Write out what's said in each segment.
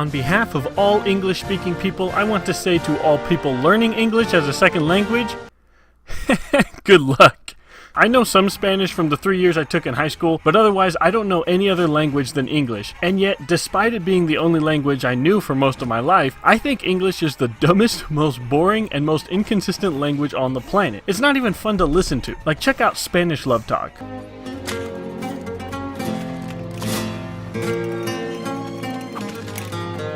On behalf of all English-speaking people, I want to say to all people learning English as a second language, good luck. I know some Spanish from the 3 years I took in high school, but otherwise I don't know any other language than English. And yet, despite it being the only language I knew for most of my life, I think English is the dumbest, most boring, and most inconsistent language on the planet. It's not even fun to listen to. Like, check out Spanish Love Talk.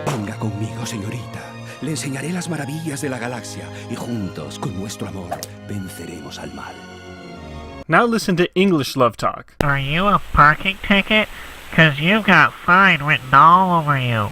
Venga conmigo, señorita. Le enseñaré las maravillas de la galaxia y juntos, con nuestro amor, venceremos al mal. Now listen to English Love Talk. Are you a parking ticket? 'Cause you've got fine written all over you.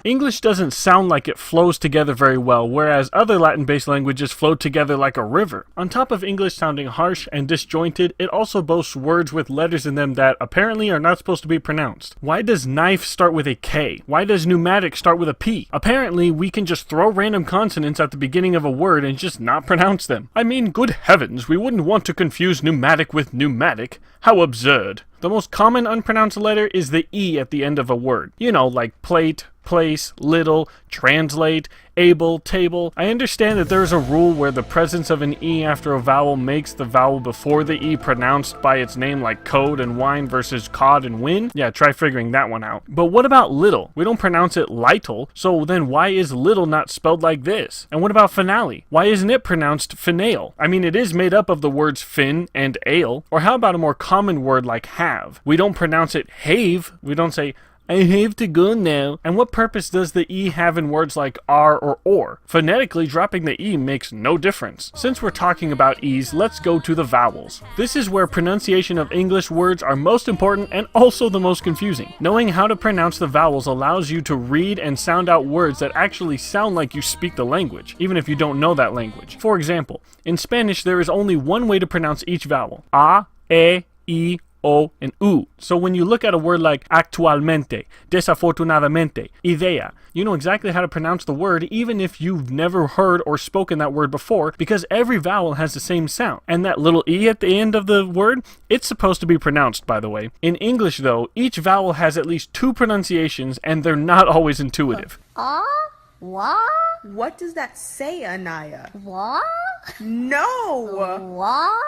English doesn't sound like it flows together very well, whereas other Latin-based languages flow together like a river. On top of English sounding harsh and disjointed, it also boasts words with letters in them that apparently are not supposed to be pronounced. Why does knife start with a K? Why does pneumatic start with a P? Apparently, we can just throw random consonants at the beginning of a word and just not pronounce them. I mean, good heavens, we wouldn't want to confuse pneumatic with pneumatic. How absurd. The most common unpronounced letter is the E at the end of a word. You know, like plate, place, little, translate, able, table. I understand that there is a rule where the presence of an E after a vowel makes the vowel before the E pronounced by its name, like code and wine versus cod and win. Yeah, try figuring that one out. But what about little? We don't pronounce it lytle, so then why is little not spelled like this? And what about finale? Why isn't it pronounced finale? I mean, it is made up of the words fin and ale. Or how about a more common word like have? We don't pronounce it have. We don't say, I have to go now. And what purpose does the E have in words like are or? Phonetically, dropping the E makes no difference. Since we're talking about E's, let's go to the vowels. This is where pronunciation of English words are most important and also the most confusing. Knowing how to pronounce the vowels allows you to read and sound out words that actually sound like you speak the language, even if you don't know that language. For example, in Spanish, there is only one way to pronounce each vowel. A, E, O, and U. So when you look at a word like actualmente, desafortunadamente, idea, you know exactly how to pronounce the word even if you've never heard or spoken that word before, because every vowel has the same sound. And that little E at the end of the word, it's supposed to be pronounced, by the way. In English, though, each vowel has at least two pronunciations, and they're not always intuitive. What? What does that say, Anaya? What? No! What?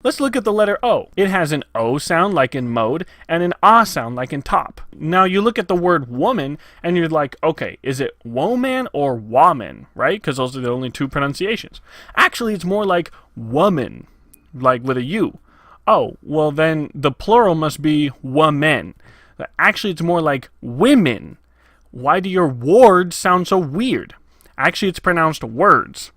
Let's look at the letter O. It has an O sound like in mode and an A sound like in top. Now you look at the word woman and you're like, okay, is it woman or woman, right? Because those are the only two pronunciations. Actually, it's more like woman, like with a U. Oh, well then the plural must be women. Actually, it's more like women. Why do your words sound so weird? Actually, it's pronounced words.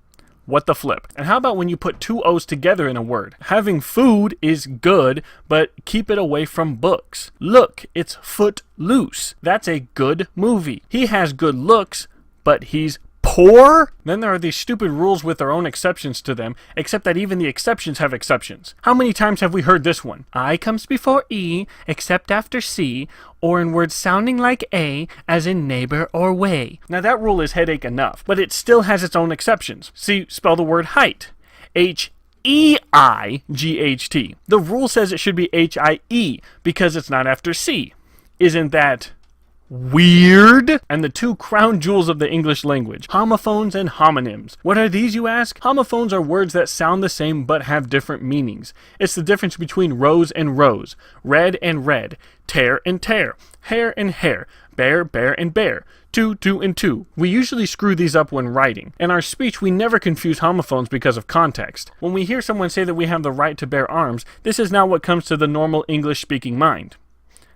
What the flip? And how about when you put two O's together in a word? Having food is good, but keep it away from books. Look, it's foot loose. That's a good movie. He has good looks, but he's poor? Then there are these stupid rules with their own exceptions to them, except that even the exceptions have exceptions. How many times have we heard this one? I comes before E, except after C, or in words sounding like A, as in neighbor or way. Now that rule is headache enough, but it still has its own exceptions. See, spell the word height. H-E-I-G-H-T. The rule says it should be H-I-E, because it's not after C. Isn't that weird? And the two crown jewels of the English language, homophones and homonyms. What are these, you ask? Homophones are words that sound the same but have different meanings. It's the difference between rose and rose, red and red, tear and tear, hair and hair, bear, bear and bear, two, and two. We usually screw these up when writing. In our speech, we never confuse homophones because of context. When we hear someone say that we have the right to bear arms, this is not what comes to the normal English-speaking mind.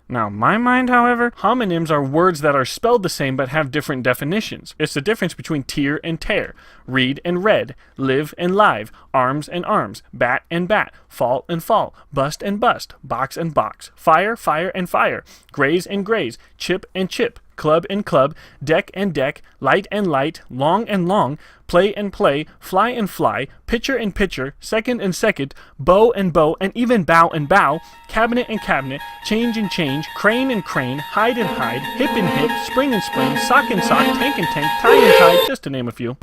Now, my mind, however, homonyms are words that are spelled the same but have different definitions. It's the difference between tear and tear, read and read, live and live, arms and arms, bat and bat, fall and fall, bust and bust, box and box, fire, fire and fire, graze and graze, chip and chip, club and club, deck and deck, light and light, long and long, play and play, fly and fly, pitcher and pitcher, second and second, bow, and even bow and bow, cabinet and cabinet, change and change, crane and crane, hide and hide, hip and hip, spring and spring, sock and sock, tank and tank, tie and tie, just to name a few.